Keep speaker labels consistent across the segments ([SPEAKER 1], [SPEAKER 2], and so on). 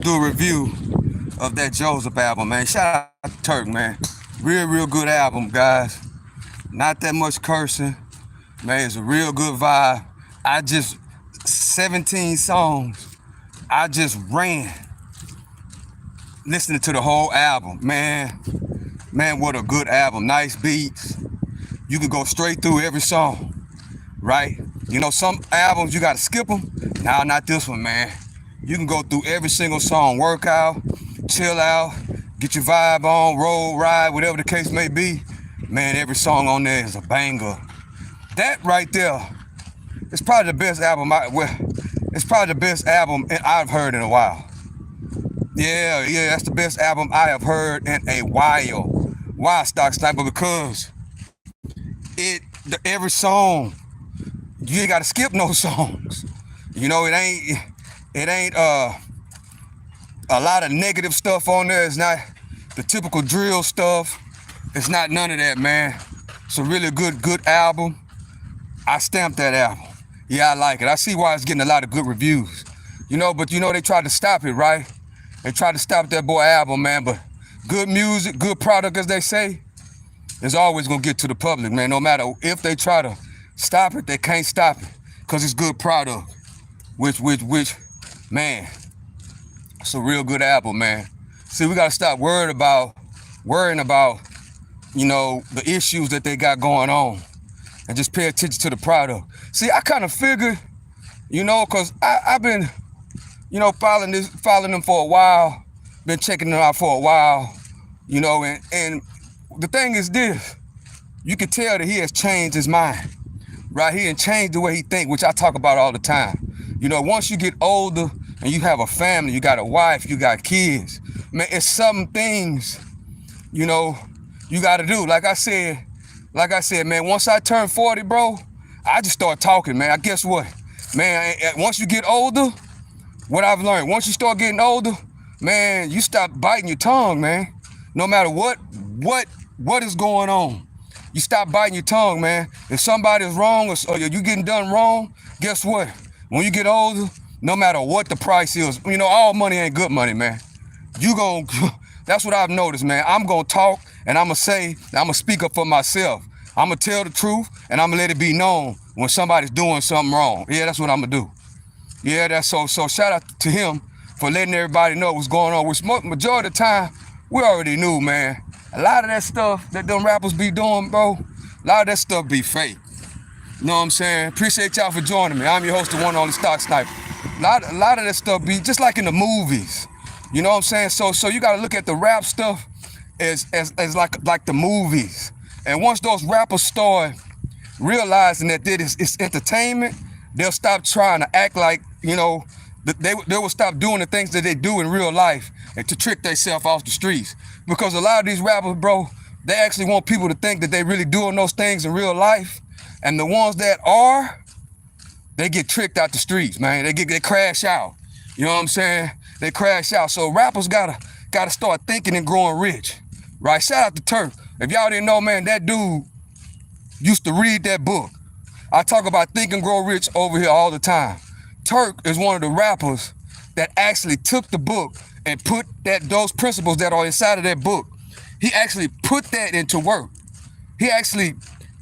[SPEAKER 1] do a review of that Joseph album, man. Shout out to Turk, man. Real good album, guys. Not that much cursing, man. It's a real good vibe. 17 songs. I just ran listening to the whole album, man. Man, what a good album. Nice beats. You can go straight through every song, right? You know, some albums you gotta skip them. Nah, not this one, man. You can go through every single song, work out, chill out, get your vibe on, roll, ride, whatever the case may be. Man, every song on there is a banger. That right there is probably the best album it's probably the best album I've heard in a while. Yeah, that's the best album I have heard in a while. Why, Stock Sniper? Because every song, you ain't gotta skip no songs. You know, it ain't a lot of negative stuff on there. It's not the typical drill stuff. It's not none of that, man. It's a really good album. I stamped that album. Yeah, I like it. I see why it's getting a lot of good reviews. You know, but they tried to stop it, right? They tried to stop that boy album, man. But good music, good product, as they say, is always gonna get to the public, man. No matter if they try to stop it, they can't stop it, because it's good product. Which, man, it's a real good album, man. See, we gotta stop worrying about, the issues that they got going on, and just pay attention to the product. See, I kind of figured, because I've been, following them for a while, been checking them out for a while, and the thing is this, you can tell that he has changed his mind, right? He has changed the way he thinks, which I talk about all the time. Once you get older and you have a family, you got a wife, you got kids, man, it's some things, you got to do. Like I said, man, once I turned 40, bro, I just start talking, man. I guess what? Man, once you get older, what I've learned, once you start getting older, man, you stop biting your tongue, man. No matter what is going on, you stop biting your tongue, man. If somebody is wrong or you getting done wrong, guess what? When you get older, no matter what the price is, all money ain't good money, man. That's what I've noticed, man. I'm gonna talk and I'm gonna speak up for myself. I'm gonna tell the truth and I'm gonna let it be known when somebody's doing something wrong. Yeah, that's what I'm gonna do. Yeah, that's so shout out to him for letting everybody know what's going on, which majority of the time, we already knew, man. A lot of that stuff that them rappers be doing, bro, a lot of that stuff be fake. You know what I'm saying? Appreciate y'all for joining me. I'm your host, the one and only Stock Sniper. A lot of that stuff be just like in the movies. You know what I'm saying? So you gotta look at the rap stuff as like the movies. And once those rappers start realizing that it's entertainment, they'll stop trying to act like, they will stop doing the things that they do in real life and to trick themselves off the streets. Because a lot of these rappers, bro, they actually want people to think that they really doing those things in real life. And the ones that are, they get tricked out the streets, man. They crash out. You know what I'm saying? They crash out. So rappers gotta start thinking and growing rich, right? Shout out to Turk. If y'all didn't know, man, that dude used to read that book. I talk about Think and Grow Rich over here all the time. Turk is one of the rappers that actually took the book and put those principles that are inside of that book. He actually put that into work. He actually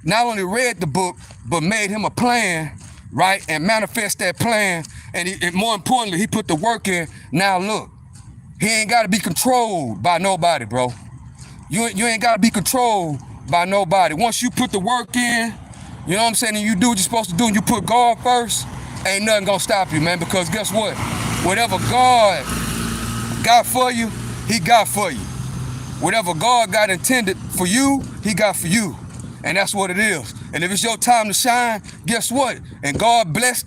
[SPEAKER 1] not only read the book, but made him a plan, right? And manifest that plan. And more importantly, he put the work in. Now look, he ain't gotta be controlled by nobody, bro. You ain't gotta be controlled by nobody. Once you put the work in, you know what I'm saying, and you do what you're supposed to do, and you put God first, ain't nothing gonna stop you, man, because guess what? Whatever God got for you, he got for you. Whatever God got intended for you, he got for you. And that's what it is. And if it's your time to shine, guess what? And God bless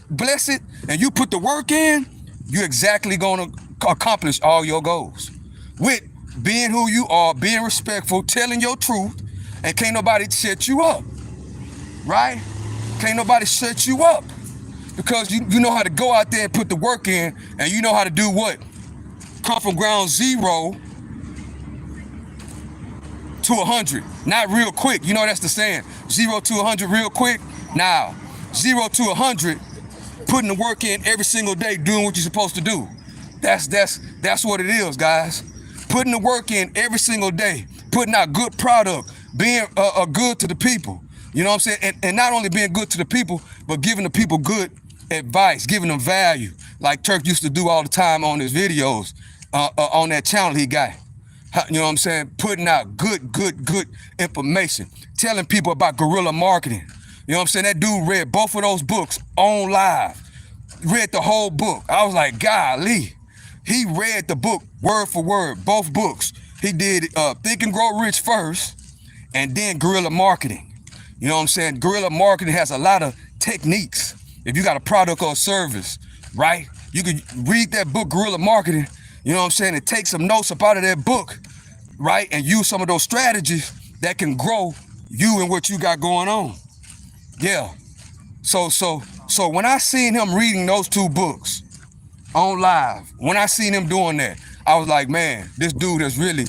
[SPEAKER 1] it, and you put the work in, you're exactly gonna accomplish all your goals. With being who you are, being respectful, telling your truth, and can't nobody shut you up, right? Can't nobody shut you up, because you know how to go out there and put the work in, and you know how to do what? Come from ground zero to 100, not real quick. You know that's the saying, 0 to 100 real quick. Now, 0 to 100, putting the work in every single day, doing what you're supposed to do. That's what it is, guys. Putting the work in every single day, putting out good product, being good to the people. You know what I'm saying? And not only being good to the people, but giving the people good advice, giving them value, like Turk used to do all the time on his videos, on that channel he got. You know what I'm saying? Putting out good information, telling people about guerrilla marketing. You know what I'm saying? That dude read both of those books on live, read the whole book. I was like, golly. He read the book word for word, both books. He did Think and Grow Rich first, and then guerrilla marketing. You know what I'm saying? Guerrilla marketing has a lot of techniques. If you got a product or a service, right? You can read that book, Guerrilla Marketing, you know what I'm saying, and take some notes up out of that book, right? And use some of those strategies that can grow you and what you got going on. Yeah. So when I seen him reading those two books on live, when I seen him doing that, I was like, man, this dude has really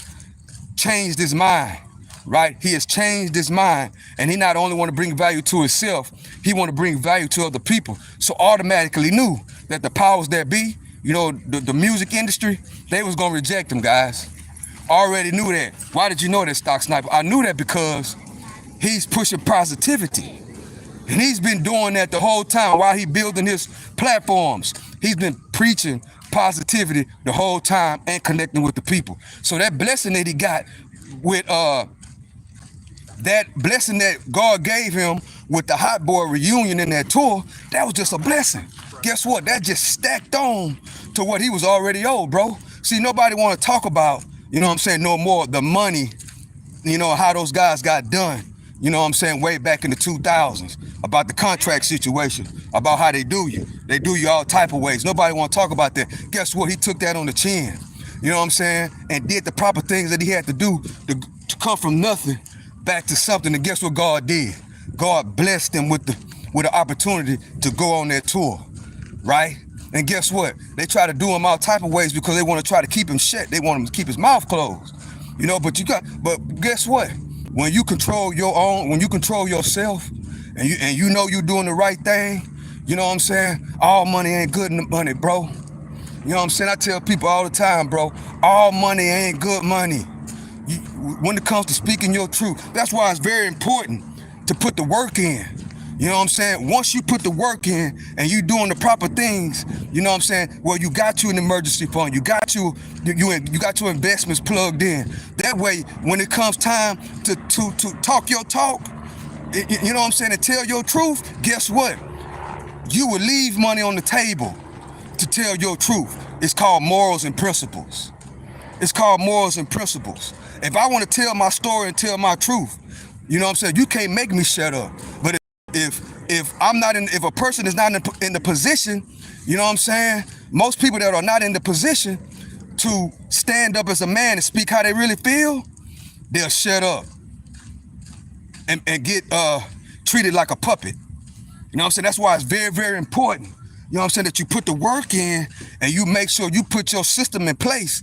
[SPEAKER 1] changed his mind, right? He has changed his mind, and he not only want to bring value to himself, he want to bring value to other people. So automatically knew that the powers that be, you know, the music industry, they was gonna reject him, guys. Already knew that. Why did you know that, Stock Sniper? I knew that because he's pushing positivity. And he's been doing that the whole time while he building his platforms. He's been preaching positivity the whole time and connecting with the people. So that blessing that he got with that blessing that God gave him with the Hot Boy reunion in that tour, that was just a blessing. Guess what? That just stacked on to what he was already owed, bro. See, nobody want to talk about, you know what I'm saying, no more the money, you know, how those guys got done, you know what I'm saying, way back in the 2000s, about the contract situation, about how they do you. They do you all type of ways. Nobody want to talk about that. Guess what? He took that on the chin, you know what I'm saying, and did the proper things that he had to do to come from nothing back to something. And guess what God did? God blessed him with the opportunity to go on that tour, right? And guess what? They try to do him all type of ways because they want to try to keep him shut. They want him to keep his mouth closed, you know. But guess what? When you control your own, when you control yourself, and you know you're doing the right thing, you know what I'm saying? All money ain't good money, bro. You know what I'm saying? I tell people all the time, bro. All money ain't good money. When it comes to speaking your truth, that's why it's very important to put the work in. You know what I'm saying? Once you put the work in and you doing the proper things, you know what I'm saying? Well, you got you an emergency fund. You got your investments plugged in. That way, when it comes time to talk your talk, you know what I'm saying, and tell your truth, guess what? You will leave money on the table to tell your truth. It's called morals and principles. It's called morals and principles. If I want to tell my story and tell my truth, you know what I'm saying, you can't make me shut up. But if a person is not in the position, you know what I'm saying, most people that are not in the position to stand up as a man and speak how they really feel, they'll shut up and get treated like a puppet. You know what I'm saying? That's why it's very, very important, you know what I'm saying, that you put the work in and you make sure you put your system in place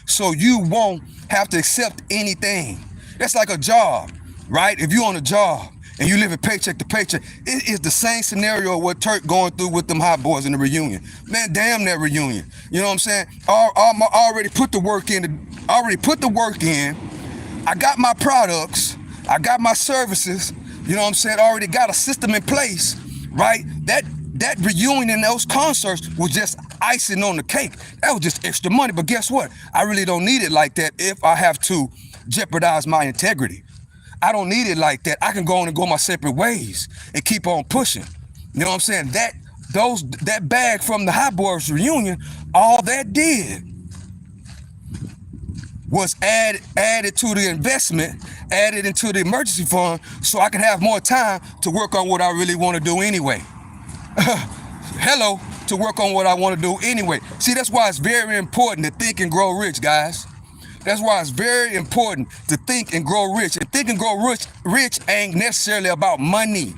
[SPEAKER 1] so you won't have to accept anything. That's like a job, right? If you're on a job and you living paycheck to paycheck, it is the same scenario what Turk going through with them hot boys in the reunion. Man, damn that reunion. You know what I'm saying? I already put the work in. I got my products. I got my services. You know what I'm saying? I already got a system in place, right? That reunion and those concerts was just icing on the cake. That was just extra money. But guess what? I really don't need it like that if I have to jeopardize my integrity. I don't need it like that. I can go on and go my separate ways and keep on pushing. You know what I'm saying? That bag from the Hot Boys reunion, all that did was added to the investment, added into the emergency fund, so I can have more time to work on what I really want to do anyway. To work on what I want to do anyway. See, that's why it's very important to think and grow rich, guys. That's why it's very important to think and grow rich. And think and grow rich ain't necessarily about money.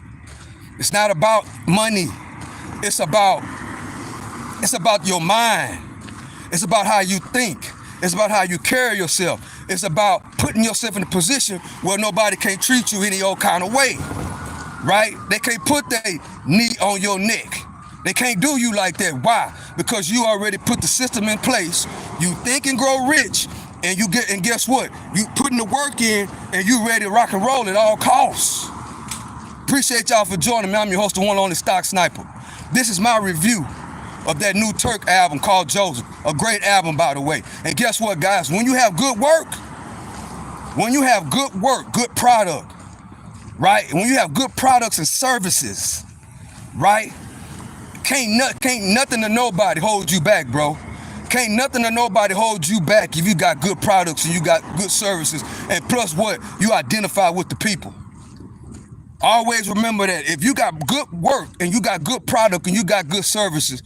[SPEAKER 1] It's not about money. It's about your mind. It's about how you think. It's about how you carry yourself. It's about putting yourself in a position where nobody can treat you any old kind of way, right? They can't put their knee on your neck. They can't do you like that. Why? Because you already put the system in place. You think and grow rich, and guess what? You putting the work in, and you ready to rock and roll at all costs. Appreciate y'all for joining me. I'm your host, the one and only Stock Sniper. This is my review of that new Turk album called Joseph. A great album, by the way. And guess what, guys? When you have good work, good product, right? When you have good products and services, right? Can't nothing or nobody hold you back, bro. Can't nothing or nobody hold you back if you got good products and you got good services, and plus what? You identify with the people. Always remember that if you got good work and you got good product and you got good services,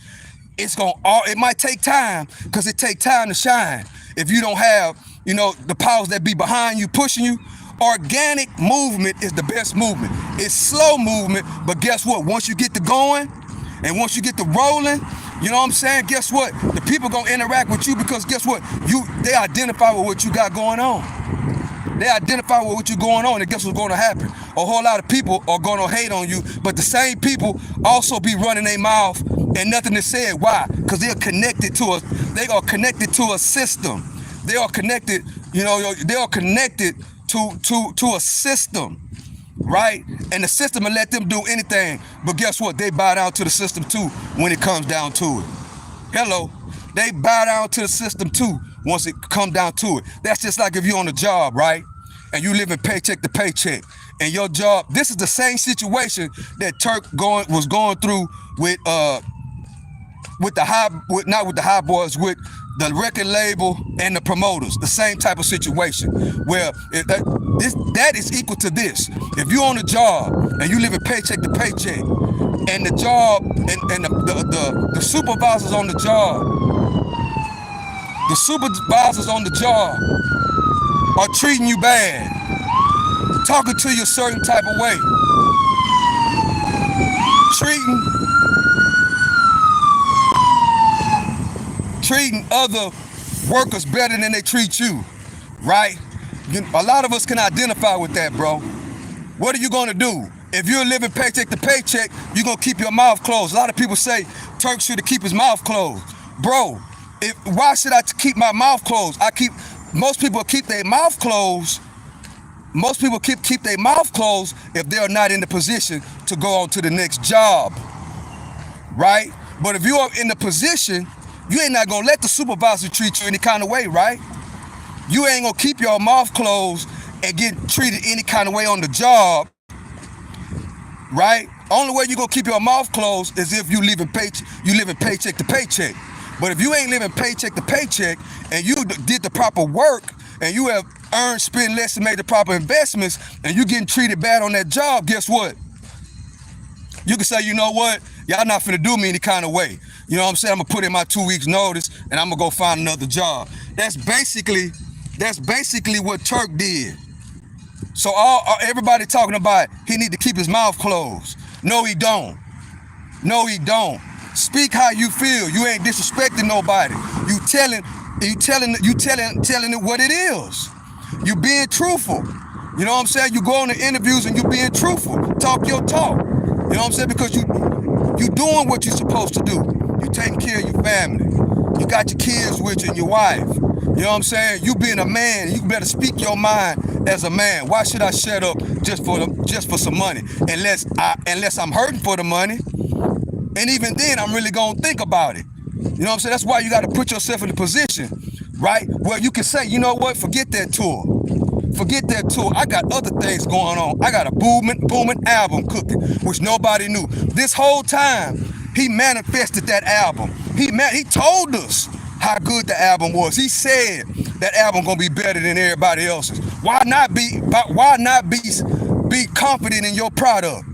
[SPEAKER 1] it might take time, because it takes time to shine. If you don't have, the powers that be behind you, pushing you, organic movement is the best movement. It's slow movement, but guess what? Once you get to going, and once you get to rolling, you know what I'm saying? Guess what? The people gonna interact with you, because guess what? They identify with what you got going on. They identify with what you're going on, and guess what's gonna happen? A whole lot of people are gonna hate on you, but the same people also be running their mouth and nothing is said. Why? Because they are connected to a system. They are connected, they are connected to a system. Right? And the system will let them do anything. But guess what? They bow down to the system too when it comes down to it. Hello. They bow down to the system too once it comes down to it. That's just like if you're on a job, right? And you live in paycheck to paycheck. And your job, this is the same situation that Turk was going through with not with the high boys, with the record label and the promoters. The same type of situation where that is equal to this. If you're on a job and you live in paycheck to paycheck, and the job and the supervisors on the job are treating you bad, talking to you a certain type of way, treating other workers better than they treat you, right? A lot of us can identify with that, bro. What are you gonna do? If you're living paycheck to paycheck, you're gonna keep your mouth closed. A lot of people say Turk should keep his mouth closed. Bro, why should I keep my mouth closed? Most people keep their mouth closed. Most people keep their mouth closed if they're not in the position to go on to the next job, right? But if you are in the position, you ain't not gonna let the supervisor treat you any kind of way, right? You ain't gonna keep your mouth closed and get treated any kind of way on the job, right? Only way you gonna keep your mouth closed is if you living paycheck to paycheck. But if you ain't living paycheck to paycheck and you did the proper work and you have earned, spent less, and made the proper investments, and you getting treated bad on that job, guess what? You can say, you know what? Y'all not finna do me any kind of way. You know what I'm saying? I'm gonna put in my 2 weeks notice and I'm gonna go find another job. That's basically what Turk did. So everybody talking about he need to keep his mouth closed. No, he don't. No, he don't. Speak how you feel. You ain't disrespecting nobody. You telling it what it is. You being truthful. You know what I'm saying? You go on the interviews and you being truthful. Talk your talk. You know what I'm saying? Because you doing what you're supposed to do. You taking care of your family. You got your kids with you and your wife. You know what I'm saying? You being a man, you better speak your mind as a man. Why should I shut up just for some money? Unless I'm hurting for the money. And even then, I'm really gonna think about it. You know what I'm saying? That's why you gotta put yourself in a position, right? Where you can say, you know what? Forget that tour. Forget that tour. I got other things going on. I got a booming album cooking, which nobody knew. This whole time, he manifested that album. He told us how good the album was. He said that album gonna be better than everybody else's. Why not be confident in your product?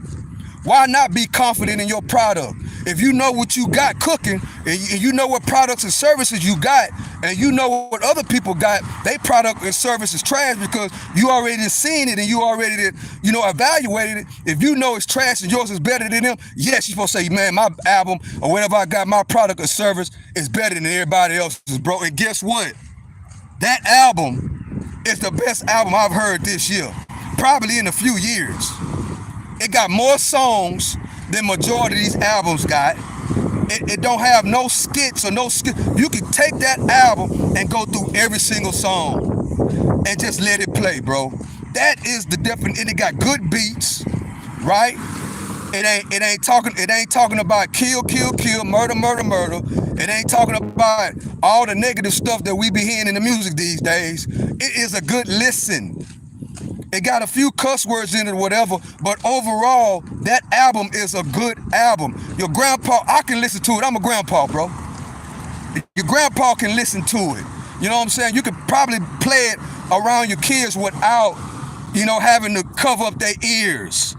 [SPEAKER 1] Why not be confident in your product? If you know what you got cooking, and you know what products and services you got, and you know what other people got, they product and services trash because you already seen it and you already evaluated it. If you know it's trash and yours is better than them, yes, you're supposed to say, man, my album or whatever I got, my product or service is better than everybody else's, bro. And guess what? That album is the best album I've heard this year, probably in a few years. It got more songs than majority of these albums got. it don't have no skits or no skit. You can take that album and go through every single song and just let it play, bro. That is the definition. And it got good beats, right? It ain't talking about kill, murder. It ain't talking about all the negative stuff that we be hearing in the music these days. It is a good listen. It got a few cuss words in it or whatever, but overall, that album is a good album. Your grandpa, I can listen to it. I'm a grandpa, bro. Your grandpa can listen to it. You know what I'm saying? You could probably play it around your kids without, having to cover up their ears.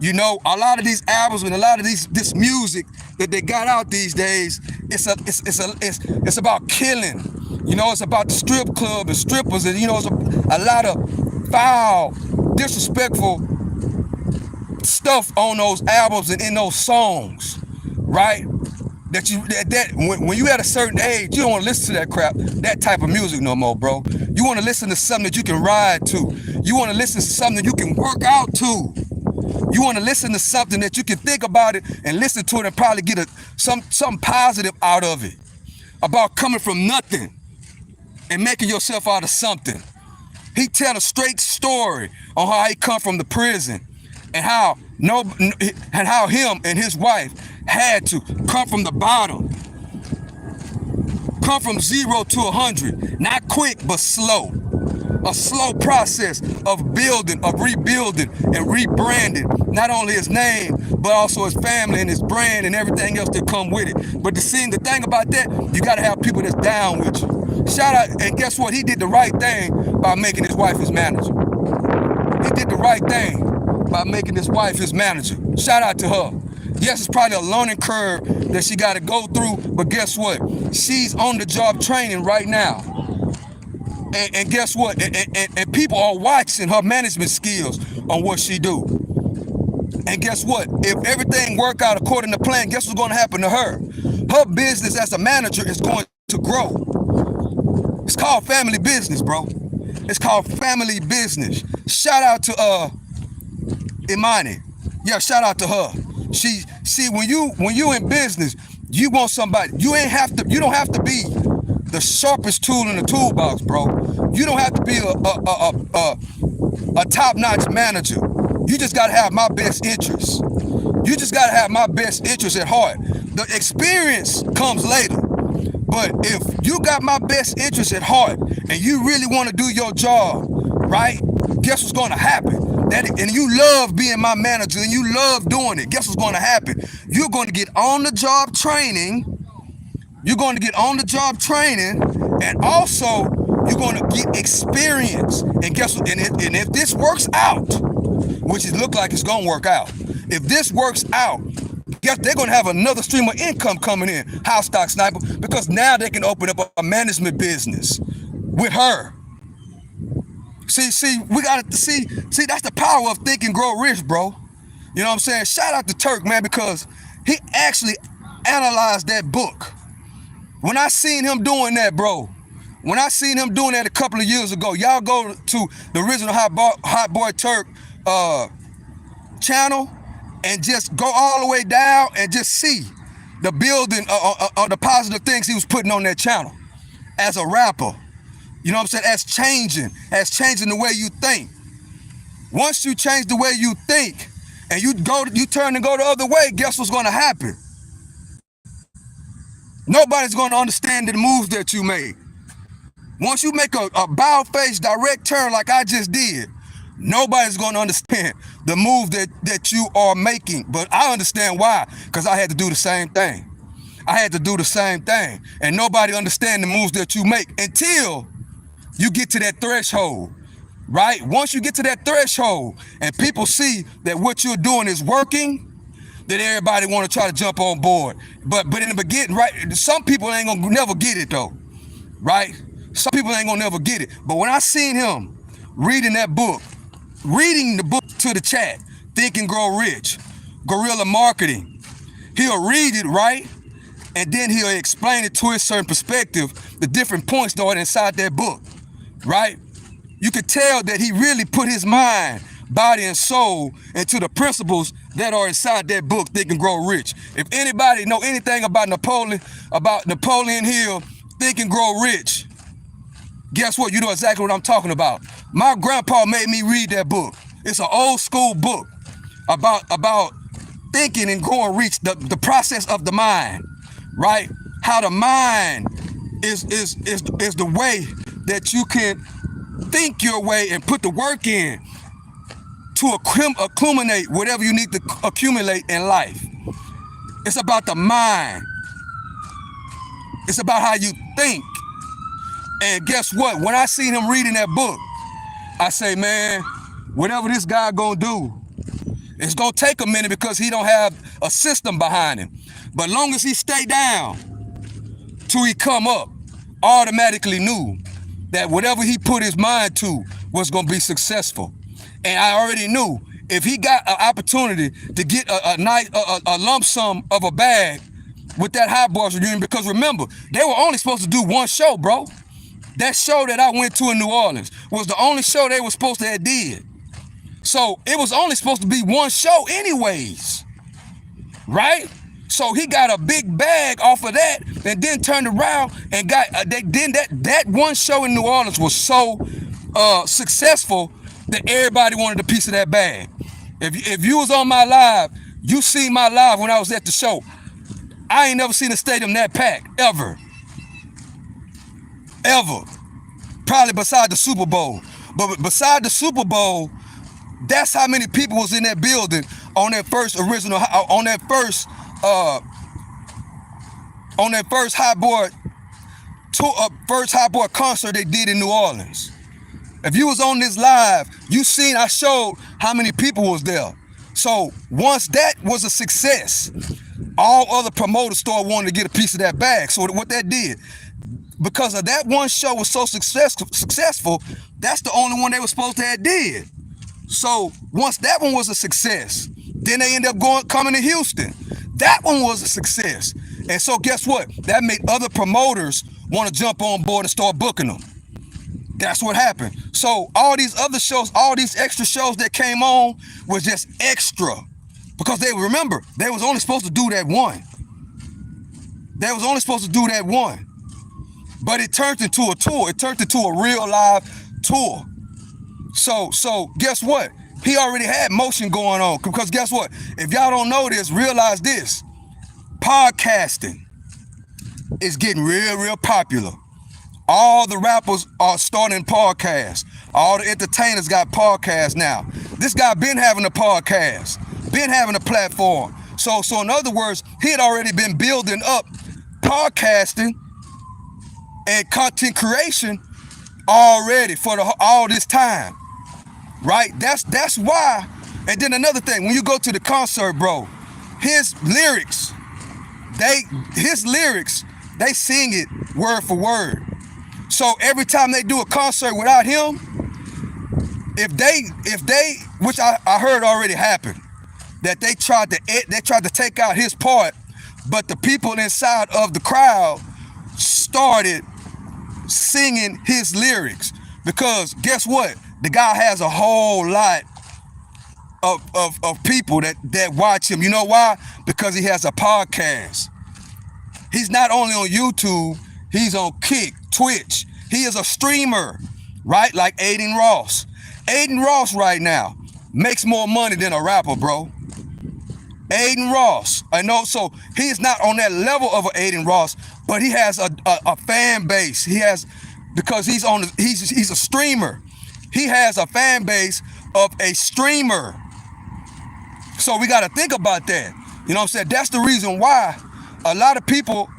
[SPEAKER 1] A lot of these albums and a lot of this music that they got out these days, it's about killing. It's about the strip club and strippers, and it's a lot of foul, disrespectful stuff on those albums and in those songs, right? That when you at a certain age, you don't want to listen to that crap, that type of music no more, bro. You want to listen to something that you can ride to. You want to listen to something that you can work out to. You want to listen to something that you can think about it and listen to it and probably get something positive out of it. About coming from nothing and making yourself out of something. He tell a straight story on how he come from the prison and how him and his wife had to come from the bottom, come from 0 to 100, not quick but slow. A slow process of building, of rebuilding and rebranding not only his name but also his family and his brand and everything else that come with it. But the thing about that, you got to have people that's down with you. Shout out, and guess what? He did the right thing by making his wife his manager. He did the right thing by making his wife his manager. Shout out to her. Yes, it's probably a learning curve that she got to go through, but guess what? She's on the job training right now. And guess what? And people are watching her management skills on what she do. And guess what? If everything work out according to plan, guess what's going to happen to her? Her business as a manager is going to grow. It's called family business, bro. It's called family business. Shout out to Imani. Yeah, shout out to her. When you in business, you want somebody. You don't have to be the sharpest tool in the toolbox, bro. You don't have to be a top-notch manager. You just gotta have my best interests. You just gotta have my best interests at heart. The experience comes later. But if you got my best interests at heart and you really want to do your job, right? Guess what's gonna happen? And you love being my manager and you love doing it. Guess what's gonna happen? You're gonna get on the job training. You're going to get on the job training, and also you're going to get experience. And guess what? And if this works out, which it looks like it's going to work out, if this works out, guess they're going to have another stream of income coming in, House Stock Sniper, because now they can open up a management business with her. We got to see that's the power of Think and Grow Rich, bro. You know what I'm saying? Shout out to Turk, man, because he actually analyzed that book. When I seen him doing that, bro, when I seen him doing that a couple of years ago, y'all go to the original Hot Boy Turk channel and just go all the way down and just see the building of the positive things he was putting on that channel as a rapper. You know what I'm saying? As changing the way you think. Once you change the way you think and you turn and go the other way, guess what's going to happen? Nobody's going to understand the moves that you made. Once you make a bow-faced direct turn like I just did, nobody's going to understand the move that you are making. But I understand why, because I had to do the same thing. And nobody understands the moves that you make until you get to that threshold, right? Once you get to that threshold and people see that what you're doing is working, that everybody want to try to jump on board. But in the beginning, right, some people ain't gonna never get it though, right? Some people ain't gonna never get it. But when I seen him reading the book to the chat, Think and Grow Rich, Guerrilla Marketing, he'll read it, right? And then he'll explain it to his certain perspective, the different points that are inside that book, right? You could tell that he really put his mind, body, and soul into the principles that are inside that book, Think and Grow Rich. If anybody know anything about Napoleon Hill, Think and Grow Rich, guess what? You know exactly what I'm talking about. My grandpa made me read that book. It's an old school book about thinking and growing rich, the process of the mind, right? How the mind is the way that you can think your way and put the work in to accumulate whatever you need to accumulate in life. It's about the mind. It's about how you think. And guess what? When I seen him reading that book, I say, man, whatever this guy gonna do, it's gonna take a minute because he don't have a system behind him. But long as he stay down till he come up, automatically knew that whatever he put his mind to was gonna be successful. And I already knew if he got an opportunity to get a lump sum of a bag with that Hot Boys reunion, because remember, they were only supposed to do one show, bro. That show that I went to in New Orleans was the only show they were supposed to have did. So it was only supposed to be one show anyways, right? So he got a big bag off of that and then turned around and got, that one show in New Orleans was so successful that everybody wanted a piece of that bag. If you was on my live, you seen my live when I was at the show. I ain't never seen a stadium that packed, ever. Ever. Probably beside the Super Bowl. But beside the Super Bowl, that's how many people was in that building on that first Hot Boy concert they did in New Orleans. If you was on this live, you seen I showed how many people was there. So once that was a success, all other promoters started wanting to get a piece of that bag. So what that did, because of that one show was so successful, that's the only one they were supposed to have did. So once that one was a success, then they ended up coming to Houston. That one was a success. And so guess what? That made other promoters want to jump on board and start booking them. That's what happened. So all these other shows, all these extra shows that came on was just extra. Because they remember, they was only supposed to do that one. They was only supposed to do that one. But it turned into a tour. It turned into a real live tour. So guess what? He already had motion going on. Because guess what? If y'all don't know this, realize this. Podcasting is getting real popular. All the rappers are starting podcasts. All the entertainers got podcasts now. This guy been having a podcast, been having a platform. So in other words, he had already been building up podcasting and content creation already for all this time, right? That's why. And then another thing, when you go to the concert, bro, his lyrics, they sing it word for word. So every time they do a concert without him, if they, which I heard already happened, that they tried to take out his part, but the people inside of the crowd started singing his lyrics. Because guess what? The guy has a whole lot of people that watch him. You know why? Because he has a podcast. He's not only on YouTube, he's on Kick, Twitch. He is a streamer, right? Like Aiden Ross. Aiden Ross right now makes more money than a rapper, bro. Aiden Ross. I know, so he's not on that level of an Aiden Ross, but he has a fan base. He has, because he's a streamer. He has a fan base of a streamer. So we got to think about that. You know what I'm saying? That's the reason why a lot of people,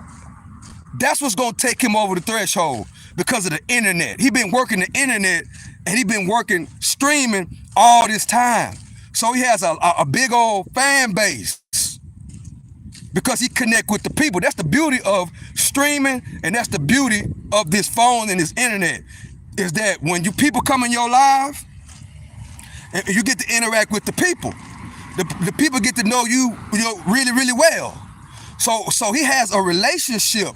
[SPEAKER 1] that's what's going to take him over the threshold, because of the internet. He been working the internet and he been working streaming all this time. So he has a big old fan base because he connect with the people. That's the beauty of streaming, and that's the beauty of this phone and this internet, is that when people come in your live, and you get to interact with the people. The people get to know you really, really well. So he has a relationship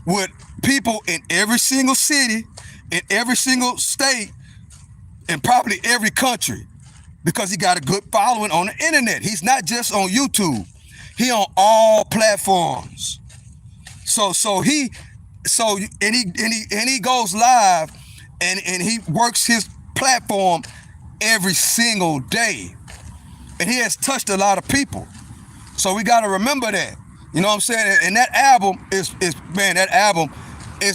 [SPEAKER 1] with people in every single city, in every single state, and probably every country. because he got a good following on the internet. He's not just on YouTube. He on all platforms. He goes live and he works his platform every single day. And he has touched a lot of people. So we got to remember that. You know what I'm saying? And that album is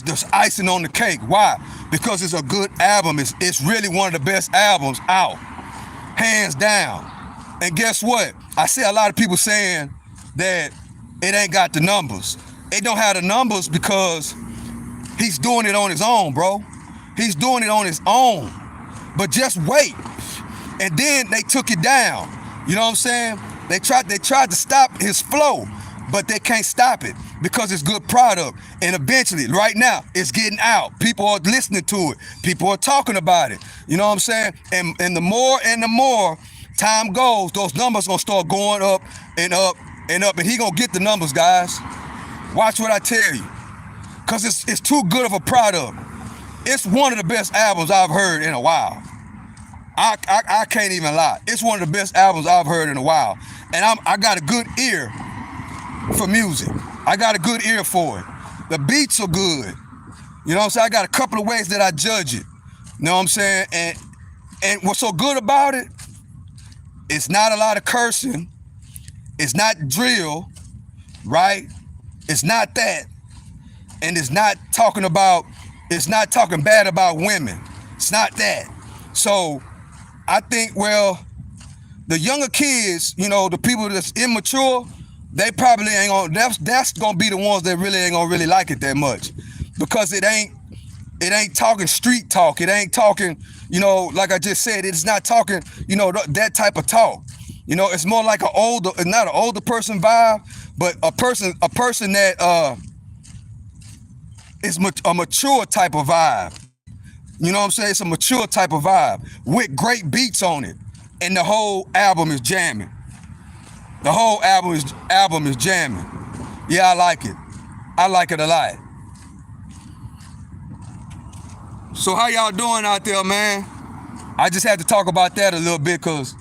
[SPEAKER 1] just icing on the cake. Why? Because it's a good album. It's really one of the best albums out. Hands down. And guess what? I see a lot of people saying that it ain't got the numbers. It don't have the numbers because he's doing it on his own, bro. He's doing it on his own. But just wait. And then they took it down. You know what I'm saying? They tried to stop his flow, but they can't stop it because it's good product. And eventually, right now, it's getting out. People are listening to it. People are talking about it. You know what I'm saying? And the more time goes, those numbers gonna start going up and up and up. And he gonna get the numbers, guys. Watch what I tell you. Because it's too good of a product. It's one of the best albums I've heard in a while. I can't even lie. It's one of the best albums I've heard in a while. And I got a good ear for music. I got a good ear for it. The beats are good. You know what I'm saying? I got a couple of ways that I judge it. You know what I'm saying? And what's so good about it, it's not a lot of cursing. It's not drill, right? It's not that. And it's not talking bad about women. It's not that. So I think, well, the younger kids, you know, the people that's immature, they probably ain't gonna, that's gonna be the ones that really ain't gonna really like it that much. Because it ain't talking street talk. It ain't talking, you know, like I just said, it's not talking, you know, that type of talk. You know, it's more like not an older person vibe, but a person that is a mature type of vibe. You know what I'm saying? It's a mature type of vibe with great beats on it. And the whole album is jamming. The whole album is jamming. Yeah, I like it. I like it a lot. So how y'all doing out there, man? I just had to talk about that a little bit because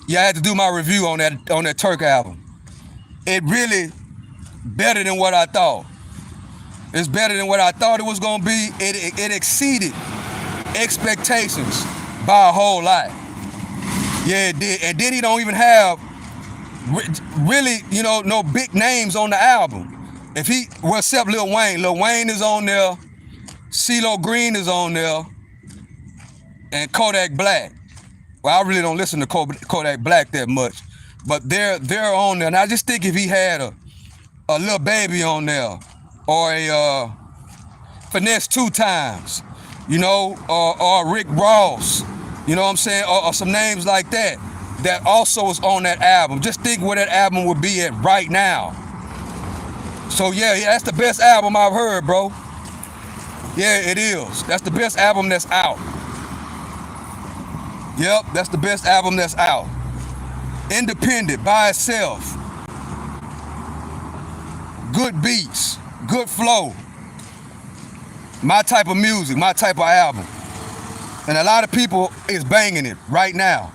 [SPEAKER 1] I had to do my review on that Turk album. It really better than what I thought. It's better than what I thought it was gonna be. It exceeded expectations by a whole lot. Yeah, it did. And then he don't even have really, you know, no big names on the album. Except Lil Wayne. Lil Wayne is on there. CeeLo Green is on there. And Kodak Black. Well, I really don't listen to Kodak Black that much. But they're on there. And I just think if he had a Lil Baby on there, or a Finesse 2 Times, you know, or Rick Ross, you know what I'm saying, or some names like that also is on that album. Just think where that album would be at right now. So yeah, that's the best album I've heard, bro. Yeah, it is. That's the best album that's out. Yep, that's the best album that's out. Independent, by itself. Good beats. Good flow. My type of music, my type of album. And a lot of people is banging it right now.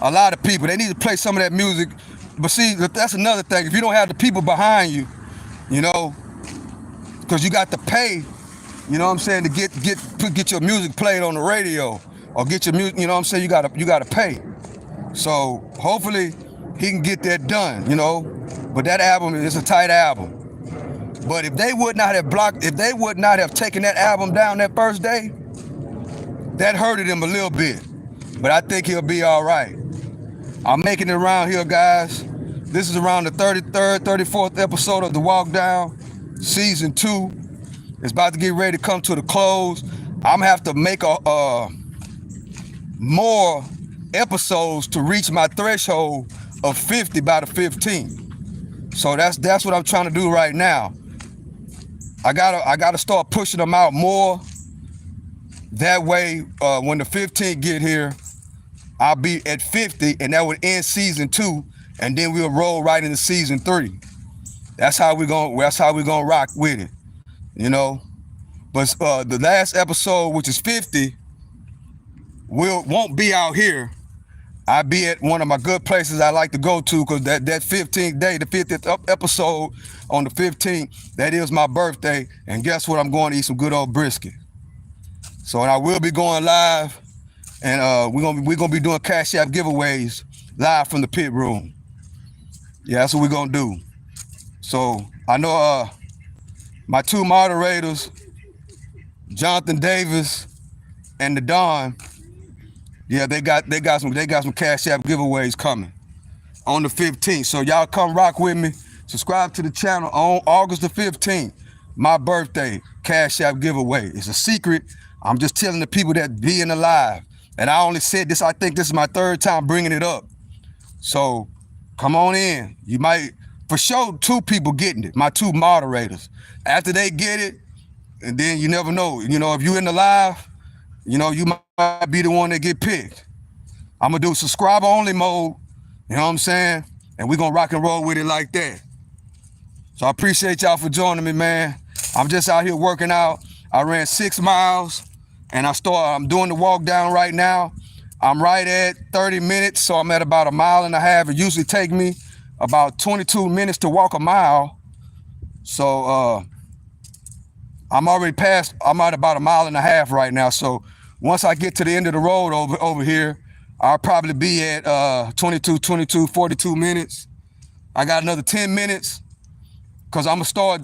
[SPEAKER 1] A lot of people, they need to play some of that music. But see, that's another thing. If you don't have the people behind you, you know, because you got to pay, you know what I'm saying, to get your music played on the radio or get your music, you know what I'm saying, you gotta pay. So hopefully he can get that done, you know. But that album is a tight album. But if they would not have taken that album down that first day, that hurted him a little bit. But I think he'll be all right. I'm making it around here, guys. This is around the 33rd, 34th episode of The Walk Down, Season 2. It's about to get ready to come to the close. I'm gonna have to make more episodes to reach my threshold of 50 by the 15th. So that's what I'm trying to do right now. I gotta start pushing them out more. That way, when the 15 get here, I'll be at 50, and that would end season 2, and then we'll roll right into season 3. That's how we're gonna rock with it, you know. But the last episode, which is 50, won't be out here. I be at one of my good places I like to go to, because that 15th day, the 50th episode on the 15th, that is my birthday. And guess what? I'm going to eat some good old brisket. So, and I will be going live, and we're gonna be doing Cash App giveaways live from the pit room. Yeah, that's what we're gonna do. So I know my two moderators, Jonathan Davis and the Don, yeah, they got some Cash App giveaways coming on the 15th. So y'all come rock with me. Subscribe to the channel on August the 15th. My birthday, Cash App giveaway. It's a secret. I'm just telling the people that being alive. And I only said this, I think this is my third time bringing it up. So come on in. You might, for sure, 2 people getting it, my 2 moderators. After they get it, and then you never know. You know, if you in the live, you know, you might be the one that get picked. I'm gonna do subscriber only mode, you know what I'm saying? And we're gonna rock and roll with it like that. So I appreciate y'all for joining me, man. I'm just out here working out. I ran 6 miles, and I'm doing the walk down right now. I'm right at 30 minutes, so I'm at about 1.5 miles. It usually take me about 22 minutes to walk a mile. So I'm already past, I'm at about 1.5 miles right now. So once I get to the end of the road over here, I'll probably be at 42 minutes. I got another 10 minutes, because I'm gonna start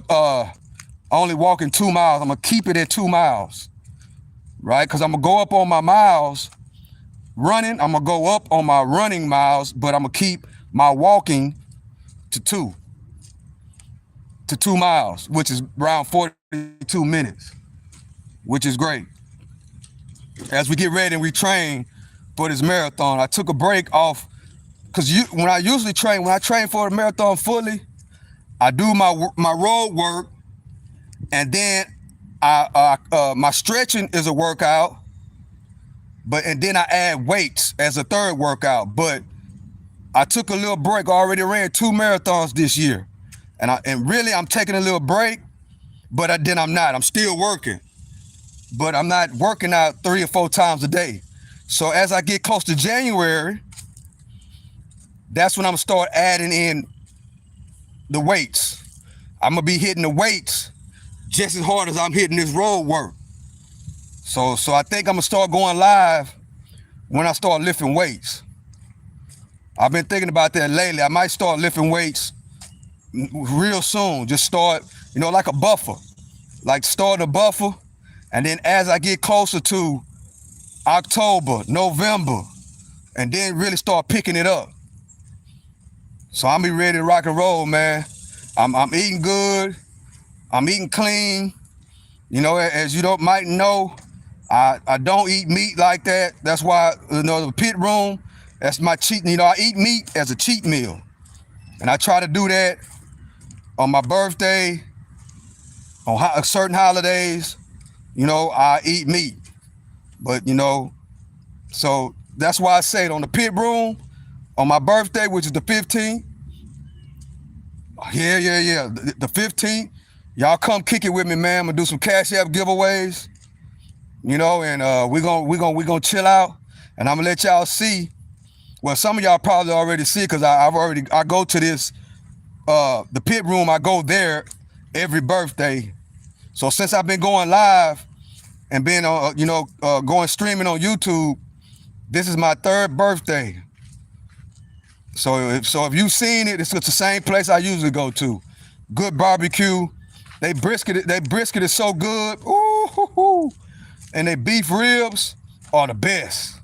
[SPEAKER 1] only walking 2 miles. I'm gonna keep it at 2 miles, right? Because I'm gonna go up on my miles running. I'm gonna go up on my running miles, but I'm gonna keep my walking to 2 miles, which is around 42 minutes, which is great. As we get ready and we train for this marathon, I took a break off, because when I train for the marathon fully, I do my road work, and then my stretching is a workout, and then I add weights as a third workout. But I took a little break. I already ran 2 marathons this year, and really I'm taking a little break, but then I'm not. I'm still working, but I'm not working out 3 or 4 times a day. So as I get close to January, that's when I'm gonna start adding in the weights. I'm gonna be hitting the weights just as hard as I'm hitting this road work. So I think I'm gonna start going live when I start lifting weights. I've been thinking about that lately. I might start lifting weights real soon. Just start, like a buffer. Like start a buffer, and then as I get closer to October, November, and then really start picking it up. So I'm be ready to rock and roll, man. I'm eating good. I'm eating clean. As you might know, I don't eat meat like that. That's why, the pit room, that's my cheat. I eat meat as a cheat meal. And I try to do that on my birthday, on certain holidays, I eat meat. But, so that's why I say it on the pit room, on my birthday, which is the 15th. Yeah. The 15th, y'all come kick it with me, man. I'm gonna do some Cash App giveaways, and we're gonna chill out, and I'm gonna let y'all see. Well, some of y'all probably already see, because I go to this, the pit room. I go there every birthday. So since I've been going live and been going streaming on YouTube, this is my 3rd birthday. So if you've seen it, it's the same place I usually go to. Good barbecue. They brisket is so good. Ooh, and they beef ribs are the best.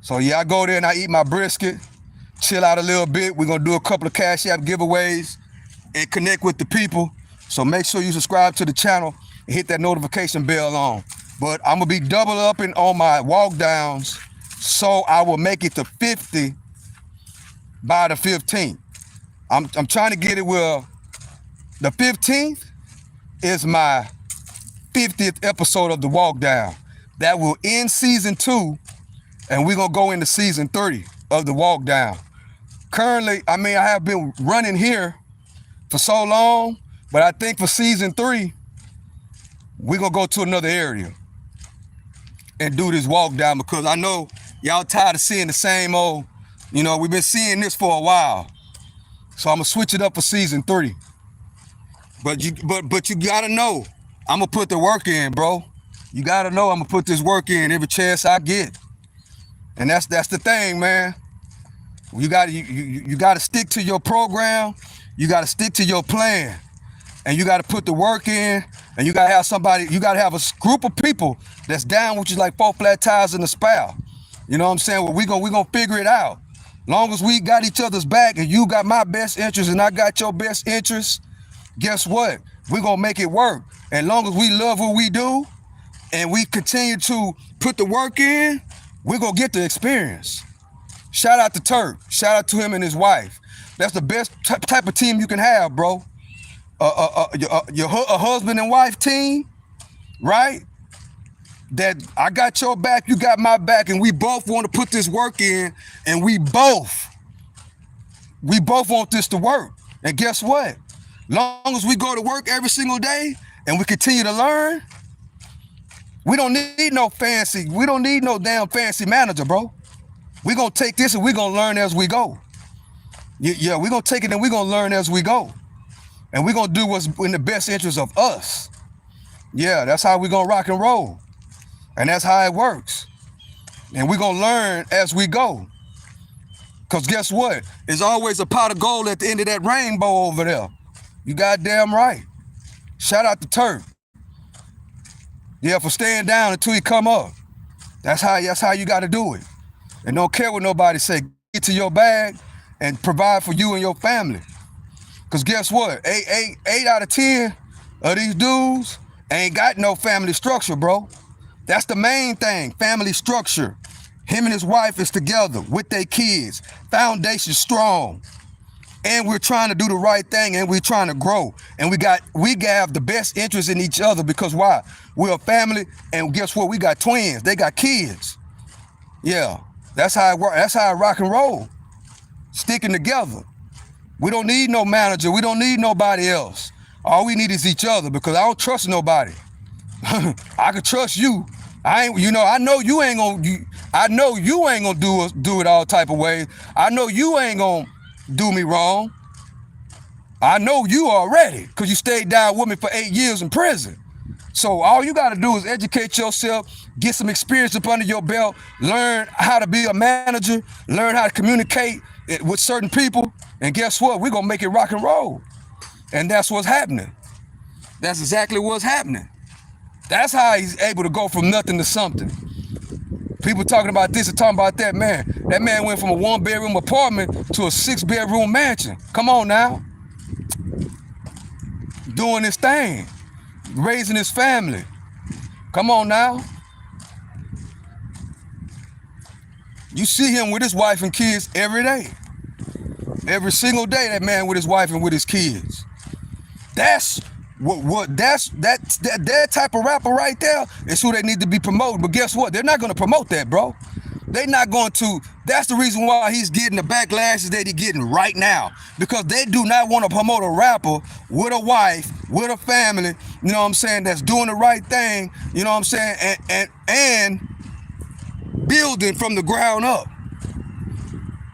[SPEAKER 1] So yeah, I go there and I eat my brisket, chill out a little bit. We're gonna do a couple of Cash App giveaways and connect with the people. So make sure you subscribe to the channel and hit that notification bell on. But I'm gonna be double upping on my walk downs, so I will make it to 50 by the 15th. I'm trying to get it where the 15th is my 50th episode of the walk down. That will end season 2, and we're gonna go into season 3 of the walk down. Currently, I have been running here for so long, but I think for season 3, we're gonna go to another area and do this walk down, because I know Y'all tired of seeing the same old, we've been seeing this for a while. So I'm gonna switch it up for season 3. But you gotta know, I'm gonna put the work in, bro. You gotta know I'm gonna put this work in every chance I get. And that's the thing, man. You gotta stick to your program, you gotta stick to your plan, and you gotta put the work in, and you gotta have a group of people that's down with you like 4 flat tires in the spout. You know what I'm saying? Well, we gonna figure it out. Long as we got each other's back and you got my best interest and I got your best interest, guess what? We're gonna make it work. And long as we love what we do and we continue to put the work in, we're gonna get the experience. Shout out to Turk. Shout out to him and his wife. That's the best type of team you can have, bro. A husband and wife team, right? That I got your back, you got my back, and we both want to put this work in, and we both want this to work. And guess what? Long as we go to work every single day and we continue to learn, we don't need no damn fancy manager, bro. We're gonna take this and we're gonna learn as we go. Yeah, we're gonna take it and we're gonna learn as we go. And we're gonna do what's in the best interest of us. Yeah, that's how we're gonna rock and roll. And that's how it works. And we're gonna learn as we go. Cause guess what? There's always a pot of gold at the end of that rainbow over there. You goddamn right. Shout out to Turk. Yeah, for staying down until he come up. That's how you gotta do it. And don't care what nobody say. Get to your bag and provide for you and your family. Cause guess what? 8 out of 10 of these dudes ain't got no family structure, bro. That's the main thing, family structure. Him and his wife is together with their kids. Foundation strong. And we're trying to do the right thing and we're trying to grow. And we have the best interest in each other because why? We're a family and guess what? We got twins. They got kids. Yeah, that's how it works. That's how I rock and roll. Sticking together. We don't need no manager. We don't need nobody else. All we need is each other because I don't trust nobody. I can trust you. I know you ain't gonna do it all type of ways. I know you ain't gonna do me wrong. I know you already because you stayed down with me for 8 years in prison. So all you gotta do is educate yourself, get some experience up under your belt, learn how to be a manager, learn how to communicate with certain people, and guess what? We're gonna make it rock and roll. And that's what's happening. That's exactly what's happening. That's how he's able to go from nothing to something. People talking about this and talking about that, man. That man went from a 1-bedroom apartment to a 6-bedroom mansion. Come on now. Doing his thing. Raising his family. Come on now. You see him with his wife and kids every day. Every single day, that man with his wife and with his kids. That's that type of rapper right there is who they need to be promoting. But guess what? They're not going to promote that, bro. They're not going to. That's the reason why he's getting the backlashes that he's getting right now. Because they do not want to promote a rapper with a wife, with a family, you know what I'm saying, that's doing the right thing, you know what I'm saying, and building from the ground up.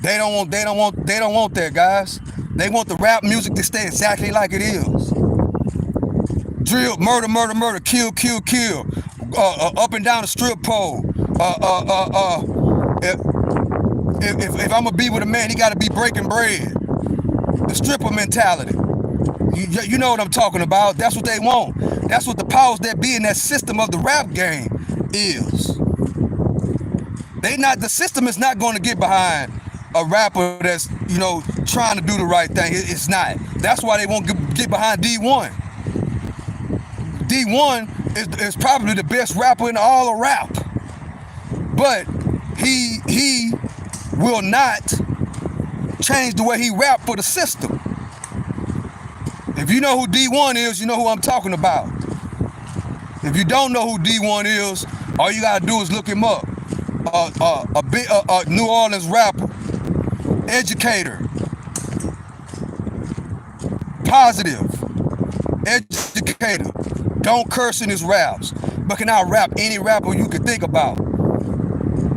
[SPEAKER 1] They don't want that, guys. They want the rap music to stay exactly like it is. Drill, murder, murder, murder, kill, kill, kill. Up and down the strip pole. If I'm gonna be with a man, he gotta be breaking bread. The stripper mentality. You know what I'm talking about. That's what they want. That's what the powers that be in that system of the rap game is. The system is not gonna get behind a rapper that's, trying to do the right thing. It's not. That's why they won't get behind D1. D1 is probably the best rapper in all of rap. But he will not change the way he rap for the system. If you know who D1 is, you know who I'm talking about. If you don't know who D1 is, all you gotta do is look him up. A New Orleans rapper, educator, positive, educator, don't curse in his raps, but can I rap any rapper you can think about.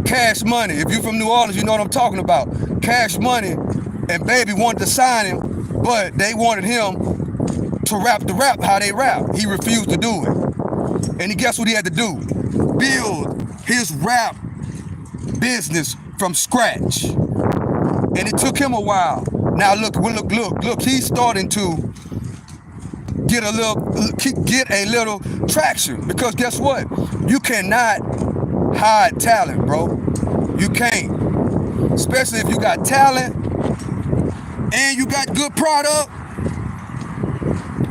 [SPEAKER 1] Cash Money. If you're from New Orleans, you know what I'm talking about. Cash Money and Baby wanted to sign him, but they wanted him to rap the rap how they rap. He refused to do it. And guess what he had to do? Build his rap business from scratch. And it took him a while. Now look, he's starting to get a little traction, because guess what? You cannot hide talent, bro. You can't. Especially if you got talent and you got good product.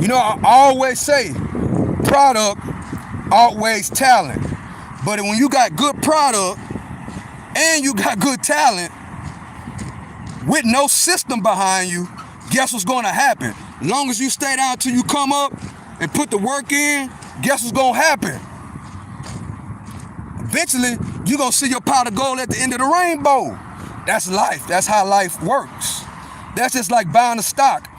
[SPEAKER 1] You know, I always say product outweighs talent. But when you got good product and you got good talent with no system behind you, guess what's gonna happen? Long as you stay down till you come up and put the work in, guess what's gonna happen? Eventually, you're gonna see your pot of gold at the end of the rainbow. That's life. That's how life works. That's just like buying a stock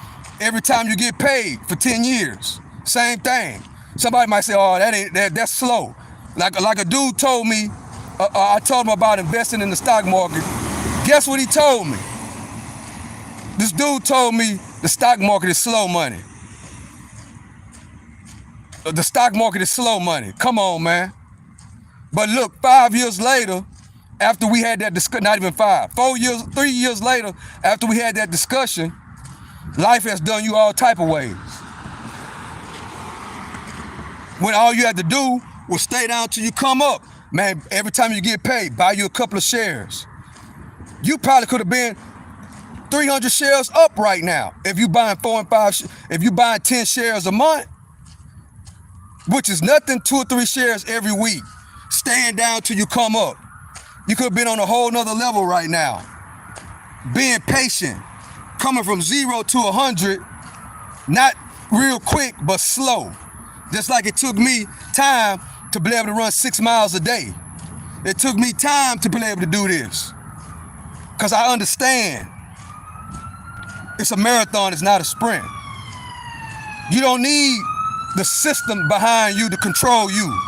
[SPEAKER 1] every time you get paid for 10 years. Same thing. Somebody might say, oh, that's slow. Like a dude told me, I told him about investing in the stock market. Guess what he told me? This dude told me the stock market is slow money. The stock market is slow money. Come on, man. But look, 5 years later, after we had that discussion, not even 5, 3 years later, after we had that discussion, life has done you all type of ways. When all you had to do was stay down till you come up. Man, every time you get paid, buy you a couple of shares. You probably could have been 300 shares up right now if you buying 4 and 5, if you buying 10 shares a month, which is nothing, 2 or 3 shares every week. Staying down till you come up. You could have been on a whole nother level right now. Being patient, coming from 0 to 100, not real quick, but slow. Just like it took me time to be able to run 6 miles a day. It took me time to be able to do this. Because I understand it's a marathon, it's not a sprint. You don't need the system behind you to control you.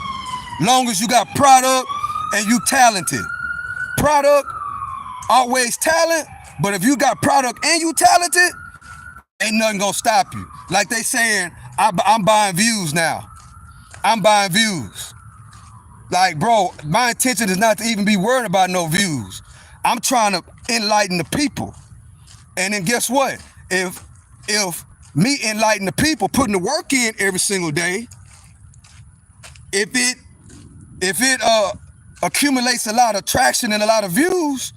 [SPEAKER 1] Long as you got product and you talented. Product outweighs talent, but if you got product and you talented, ain't nothing gonna stop you. Like they saying, I'm buying views now. I'm buying views. Like, bro, my intention is not to even be worried about no views. I'm trying to enlighten the people. And then guess what? If me enlighten the people, putting the work in every single day, if it accumulates a lot of traction and a lot of views,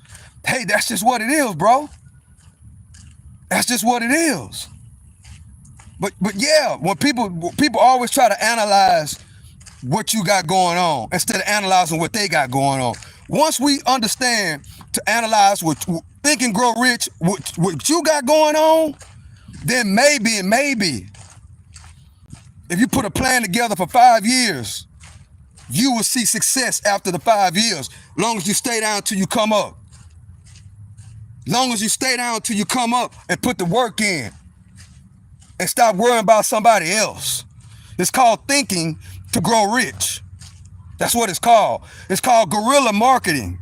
[SPEAKER 1] hey, that's just what it is, bro. That's just what it is. But yeah, when people always try to analyze what you got going on instead of analyzing what they got going on. Once we understand to analyze what Think and Grow Rich, what you got going on, then maybe, if you put a plan together for 5 years, you will see success after the 5 years, long as you stay down till you come up. Long as you stay down till you come up and put the work in and stop worrying about somebody else. It's called thinking to grow rich. That's what it's called. It's called guerrilla marketing.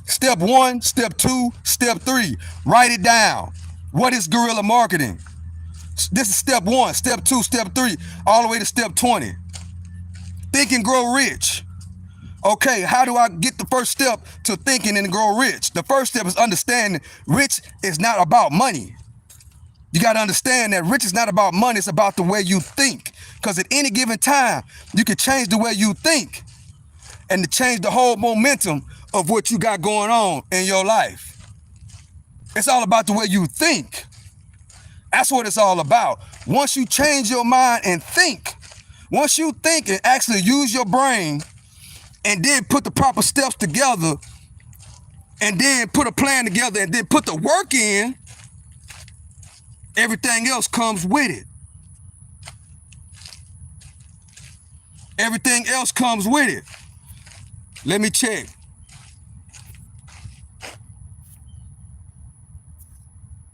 [SPEAKER 1] Step 1, step 2, step 3. Write it down. What is guerrilla marketing? This is step 1, step 2, step 3, all the way to step 20. Think and grow rich. Okay, how do I get the first step to thinking and grow rich? The first step is understanding rich is not about money. You got to understand that rich is not about money, it's about the way you think. Because at any given time, you can change the way you think and to change the whole momentum of what you got going on in your life. It's all about the way you think. That's what it's all about. Once you change your mind and think, once you think and actually use your brain and then put the proper steps together and then put a plan together and then put the work in, everything else comes with it. Everything else comes with it. Let me check.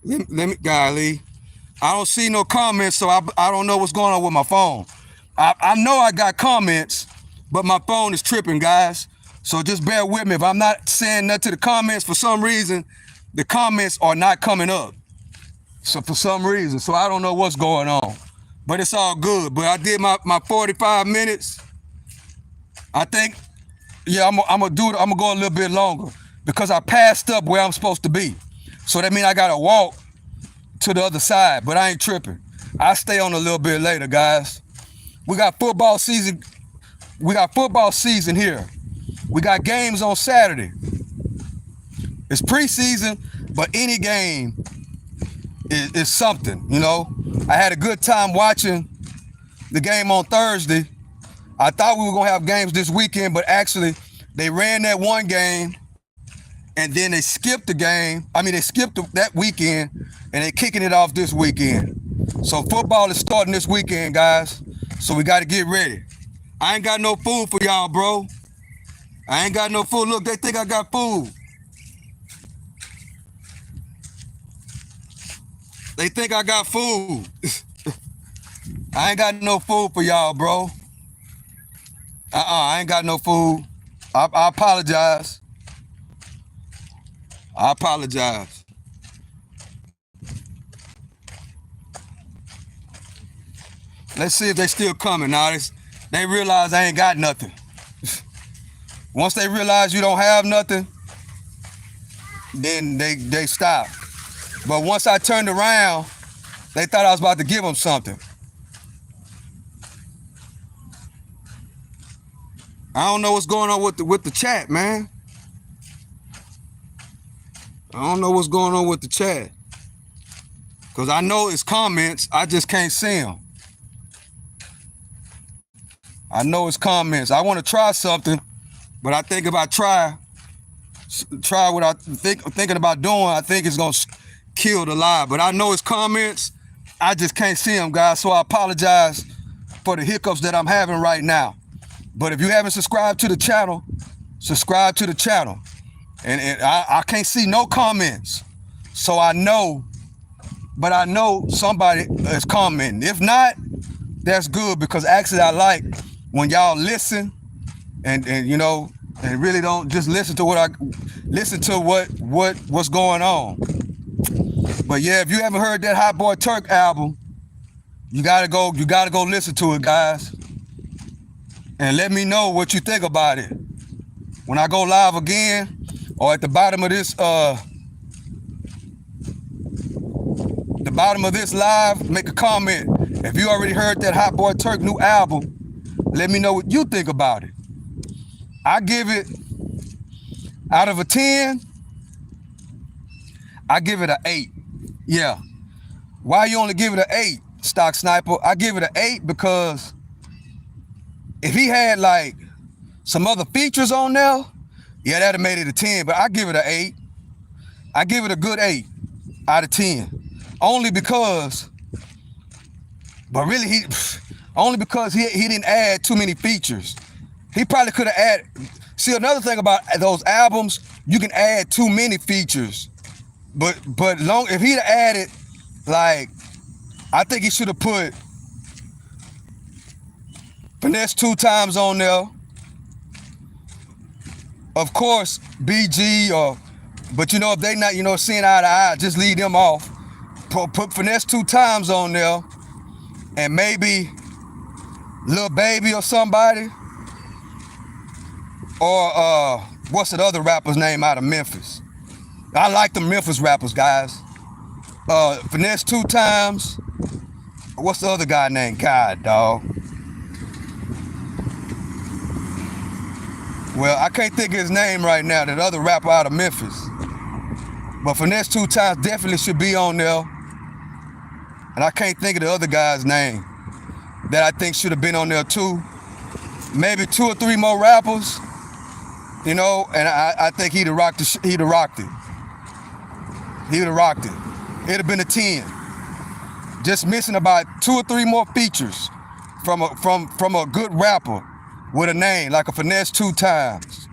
[SPEAKER 1] Let me, golly. I don't see no comments, so I don't know what's going on with my phone. I know I got comments, but my phone is tripping, guys. So just bear with me. If I'm not saying nothing to the comments, for some reason, the comments are not coming up. So for some reason, so I don't know what's going on. But it's all good. But I did my 45 minutes. I think, yeah, I'm gonna go a little bit longer because I passed up where I'm supposed to be. So that means I gotta walk to the other side, but I ain't tripping. I stay on a little bit later, guys. We got football season. We got football season here. We got games on Saturday. It's preseason, but any game is something, you know. I had a good time watching the game on Thursday. I thought we were gonna have games this weekend, but actually they ran that one game and then they skipped the game. I mean, they skipped that weekend and they're kicking it off this weekend. So football is starting this weekend, guys. So we got to get ready. I ain't got no food for y'all, bro. I ain't got no food. Look, they think I got food. They think I got food. I ain't got no food for y'all, bro. I ain't got no food. I apologize. I apologize. Let's see if they still coming. Now, they realize I ain't got nothing. Once they realize you don't have nothing, then they stop. But once I turned around, they thought I was about to give them something. I don't know what's going on with the chat, man. I don't know what's going on with the chat. Because I know it's comments, I just can't see them. I know it's comments. I want to try something, but I think if I try what I'm thinking about doing, I think it's going to kill the live. But I know it's comments. I just can't see them, guys. So I apologize for the hiccups that I'm having right now. But if you haven't subscribed to the channel, subscribe to the channel. And I can't see no comments. So I know, but I know somebody is commenting. If not, that's good, because actually I like when y'all listen and you know, and really don't just listen to what's going on. But yeah, if you haven't heard that Hot Boy Turk album, you gotta go listen to it, guys. And let me know what you think about it. When I go live again, or at the bottom of this live, make a comment. If you already heard that Hot Boy Turk new album, let me know what you think about it. I give it, out of a 10, I give it an 8. Yeah. Why you only give it an 8, Stock Sniper? I give it an 8 because if he had like some other features on there, yeah, that'd have made it a 10, but I give it an 8. I give it a good 8 out of 10. Only because he didn't add too many features. He probably could have added. See, another thing about those albums, you can add too many features. But if he'd added, like, I think he should have put Finesse 2 times on there. Of course, BG, but you know, if they not, you know, seeing eye to eye, just leave them off. Put Finesse 2 times on there, and maybe Lil Baby or somebody, or what's the other rapper's name out of Memphis? I like the Memphis rappers, guys. Finesse 2 times. What's the other guy named? God, dog. Well, I can't think of his name right now, that other rapper out of Memphis. But Finesse 2 times definitely should be on there. And I can't think of the other guy's name that I think should have been on there too. Maybe 2 or 3 more rappers, you know, and I think he'd have rocked it. He'd have rocked it. It'd have been a 10. Just missing about 2 or 3 more features from a good rapper with a name like a Finesse 2 times.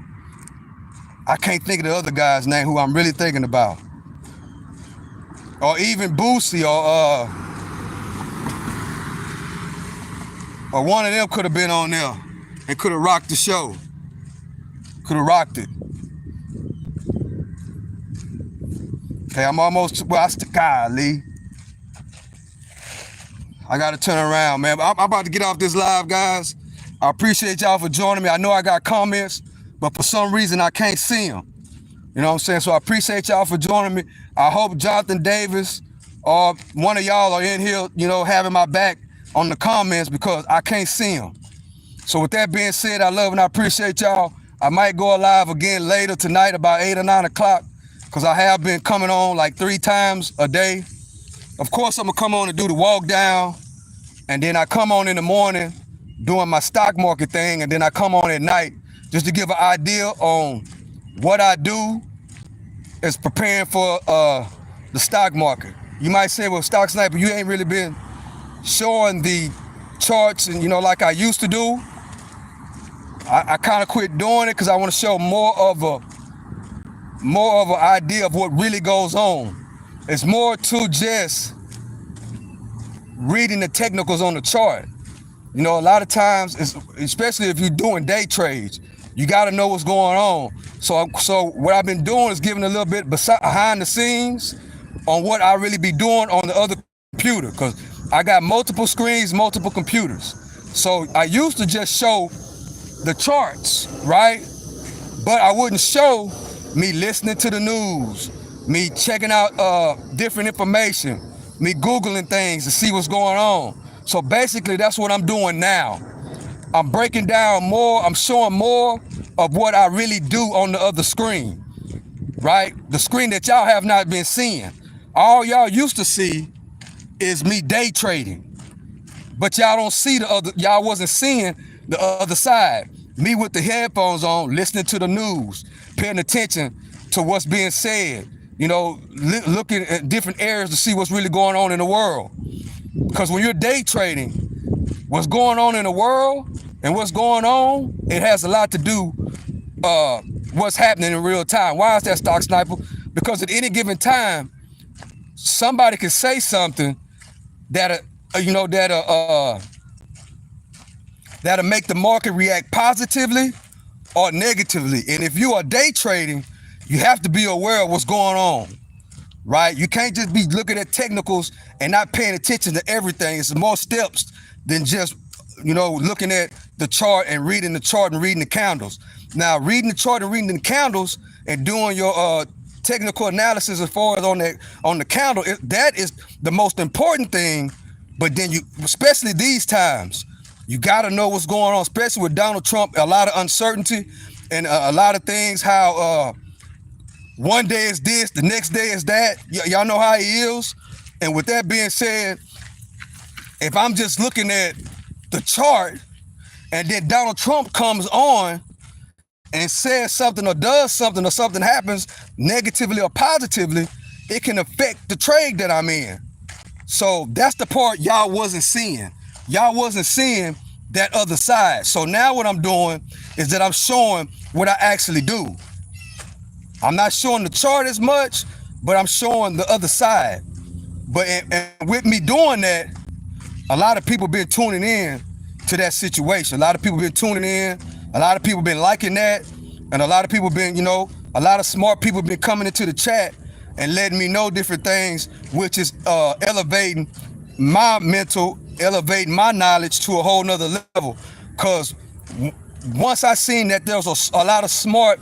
[SPEAKER 1] I can't think of the other guy's name who I'm really thinking about. Or even Boosie, or one of them could have been on there and could have rocked the show. Could have rocked it. Okay, I'm almost, well, golly. I got to turn around, man. I'm about to get off this live, guys. I appreciate y'all for joining me. I know I got comments, but for some reason I can't see them. You know what I'm saying? So I appreciate y'all for joining me. I hope Jonathan Davis or one of y'all are in here, you know, having my back on the comments because I can't see them. So with that being said, I love and I appreciate y'all. I might go live again later tonight about 8 or 9 o'clock because I have been coming on like 3 times a day. Of course, I'm going to come on and do the walk down, and then I come on in the morning doing my stock market thing, and then I come on at night just to give an idea on what I do is preparing for the stock market. You might say, well, Stock Sniper, you ain't really been showing the charts and, you know, like I used to do. I kind of quit doing it because I want to show more of an idea of what really goes on. It's more to just reading the technicals on the chart. You know, a lot of times, especially if you're doing day trades, you got to know what's going on. So what I've been doing is giving a little bit behind the scenes on what I really be doing on the other computer, because I got multiple screens, multiple computers. So I used to just show the charts, right? But I wouldn't show me listening to the news, me checking out different information, me Googling things to see what's going on. So basically that's what I'm doing now. I'm breaking down more, I'm showing more of what I really do on the other screen, right? The screen that y'all have not been seeing. All y'all used to see is me day trading, but y'all don't see the other, y'all wasn't seeing the other side. Me with the headphones on, listening to the news, paying attention to what's being said, you know, looking at different areas to see what's really going on in the world. Because when you're day trading, what's going on in the world and what's going on, it has a lot to do what's happening in real time. Why is that, Stock Sniper? Because at any given time, somebody can say something that'll make the market react positively or negatively. And if you are day trading, you have to be aware of what's going on, right? You can't just be looking at technicals and not paying attention to everything. It's more steps than just, you know, looking at the chart and reading the chart and reading the candles. Now, reading the chart and reading the candles and doing your technical analysis as far as on the candle, that is the most important thing. But then you, especially these times, you got to know what's going on, especially with Donald Trump, a lot of uncertainty and a lot of things, how one day is this, the next day is that. Y'all know how he is. And with that being said, if I'm just looking at the chart and then Donald Trump comes on and says something or does something or something happens negatively or positively, it can affect the trade that I'm in. So that's the part y'all wasn't seeing. Y'all wasn't seeing that other side. So now what I'm doing is that I'm showing what I actually do. I'm not showing the chart as much, but I'm showing the other side. But and with me doing that, a lot of people been tuning in to that situation. A lot of people been tuning in. A lot of people been liking that. And a lot of people been, you know, a lot of smart people been coming into the chat and letting me know different things, which is elevating my mental, elevating my knowledge to a whole nother level. Because once I seen that there was a lot of smart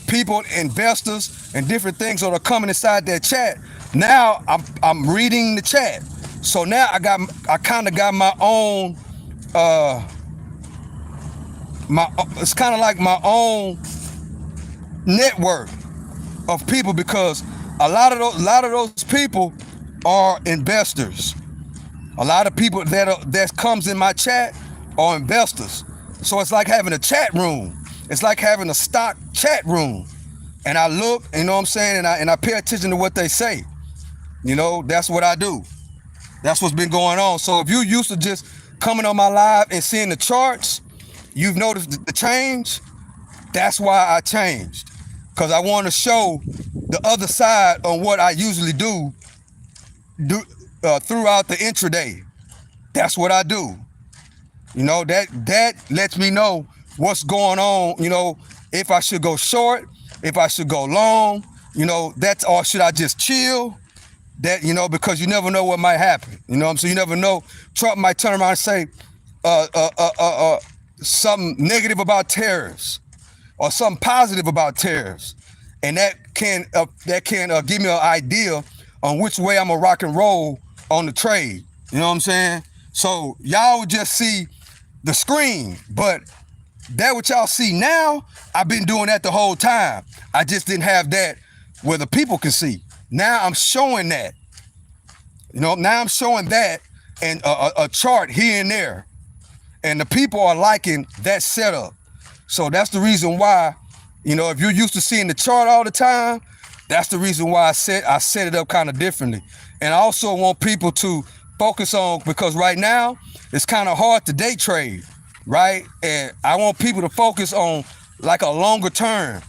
[SPEAKER 1] people, investors, and different things that are coming inside that chat, now I'm reading the chat. So now I kind of got my own, it's kind of like my own network of people, because a lot of those people are investors. A lot of people that comes in my chat are investors. So it's like having a chat room. It's like having a stock chat room. And I look, you know what I'm saying, and I pay attention to what they say. You know, that's what I do. That's what's been going on. So if you used to just coming on my live and seeing the charts, you've noticed the change. That's why I changed. Because I want to show the other side on what I usually do throughout the intraday. That's what I do. You know, that lets me know what's going on, you know, if I should go short, if I should go long, that's, or should I just chill? That, because you never know what might happen. You know what I'm saying? You never know. Trump might turn around and say something negative about tariffs or something positive about tariffs. And that can give me an idea on which way I'm gonna rock and roll on the trade. You know what I'm saying? So y'all would just see the screen, but that what y'all see now, I've been doing that the whole time. I just didn't have that where the people can see. Now I'm showing that. Now I'm showing that and a chart here and there. And the people are liking that setup. So that's the reason why, if you're used to seeing the chart all the time, that's the reason why I set it up kind of differently. And I also want people to focus on, because right now it's kind of hard to day trade, right? And I want people to focus on like a longer term,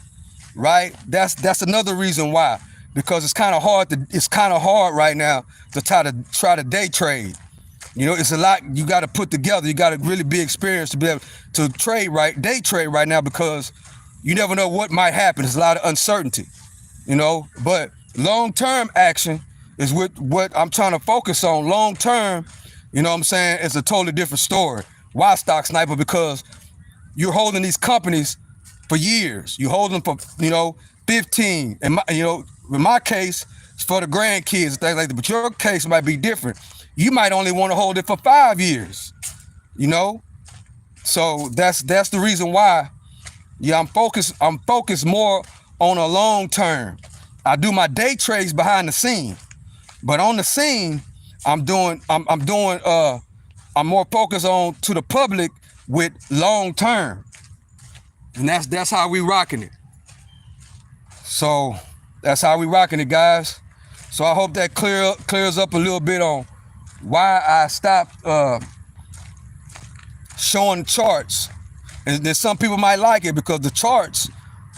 [SPEAKER 1] right? That's another reason why, because it's kind of hard right now to try to day trade. It's a lot you got to put together. You got to really be experienced to be able to day trade right now, because you never know what might happen. There's a lot of uncertainty, but long-term action is what I'm trying to focus on. Long-term, what I'm saying, it's a totally different story. Why Stock Sniper? Because you're holding these companies for years. You hold them for, 15. And in my case, it's for the grandkids, things like that. But your case might be different. You might only want to hold it for 5 years, So that's the reason why, I'm focused more on a long term. I do my day trades behind the scene, but on the scene, I'm more focused on to the public with long term. And that's how we rocking it. So that's how we rocking it, guys. So I hope that clears up a little bit on why I stopped showing charts. And then some people might like it because the charts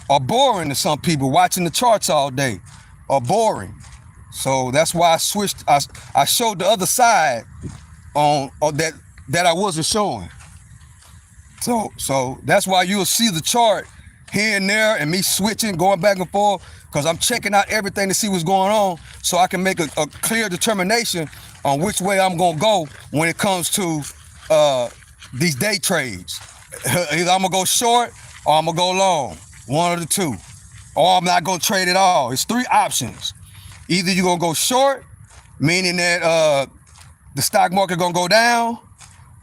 [SPEAKER 1] are boring to some people. Watching the charts all day are boring. So that's why I switched. I showed the other side on that I wasn't showing. So that's why you'll see the chart here and there and me switching, going back and forth, because I'm checking out everything to see what's going on so I can make a clear determination on which way I'm gonna go when it comes to these day trades. Either I'm gonna go short or I'm gonna go long, one of the two. Or I'm not gonna trade at all. It's 3 options. Either you're gonna go short, meaning that the stock market gonna go down,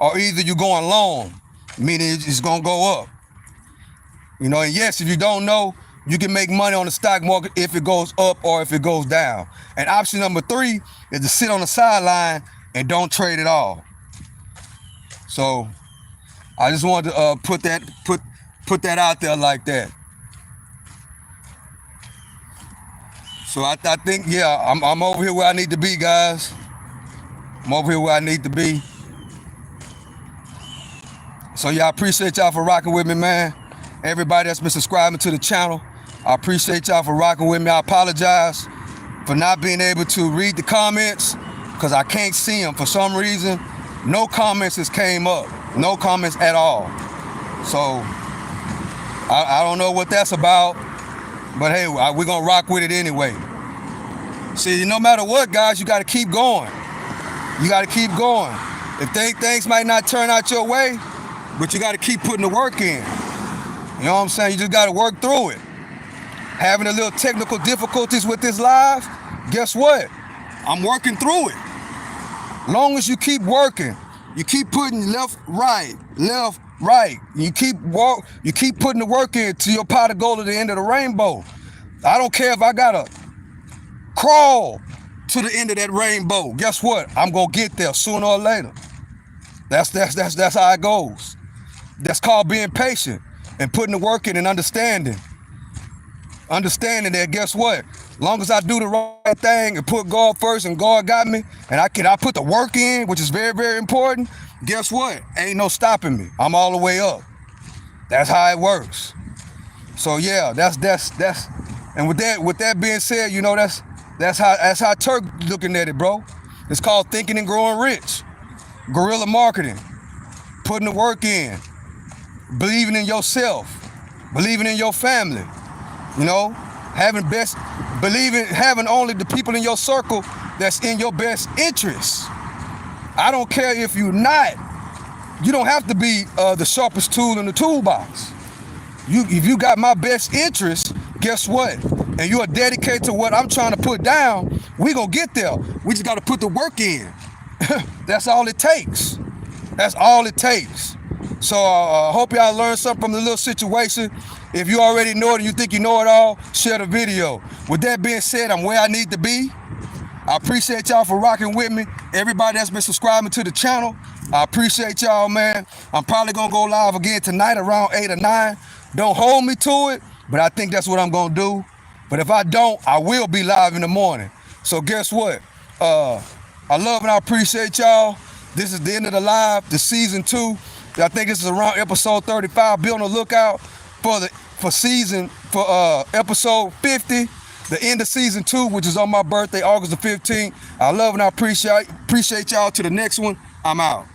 [SPEAKER 1] or either you're going long, meaning it's gonna go up. And yes, if you don't know, you can make money on the stock market if it goes up or if it goes down. And option number 3 is to sit on the sideline and don't trade at all. So I just wanted to put that out there like that. So I think, yeah, I'm over here where I need to be, guys. I'm over here where I need to be. So yeah, I appreciate y'all for rocking with me, man. Everybody that's been subscribing to the channel, I appreciate y'all for rocking with me. I apologize for not being able to read the comments because I can't see them for some reason. No comments has came up. No comments at all. So I don't know what that's about, but hey, we're gonna rock with it anyway. See, no matter what, guys, you gotta keep going. You gotta keep going. If things might not turn out your way, but you gotta keep putting the work in. You know what I'm saying? You just gotta work through it. Having a little technical difficulties with this live, guess what? I'm working through it. Long as you keep working, you keep putting left, right. You keep putting the work in till your pot to go to the end of the rainbow. I don't care if I gotta crawl to the end of that rainbow. Guess what? I'm gonna get there sooner or later. That's how it goes. That's called being patient and putting the work in and understanding. Understanding that, guess what? Long as I do the right thing and put God first and God got me, and I put the work in, which is very, very important, guess what? Ain't no stopping me. I'm all the way up. That's how it works. So yeah, that's and with that being said, that's how Turk looking at it, bro. It's called thinking and growing rich. Guerrilla marketing. Putting the work in. Believing in yourself. believing in your family, you know, having only the people in your circle that's in your best interest. I don't care if you don't have to be the sharpest tool in the toolbox. If you got my best interest, guess what? And you are dedicated to what I'm trying to put down, we gonna get there. We just gotta put the work in. That's all it takes. That's all it takes. So I hope y'all learned something from the little situation. If you already know it and you think you know it all, share the video. With that being said, I'm where I need to be. I appreciate y'all for rocking with me. Everybody that's been subscribing to the channel, I appreciate y'all, man. I'm probably gonna go live again tonight around 8 or 9. Don't hold me to it, but I think that's what I'm gonna do. But if I don't, I will be live in the morning. So guess what? I love and I appreciate y'all. This is the end of the live, the season 2. I think this is around episode 35. Be on the lookout for episode 50, the end of season 2, which is on my birthday, August the 15th. I love and I appreciate y'all. To the next one, I'm out.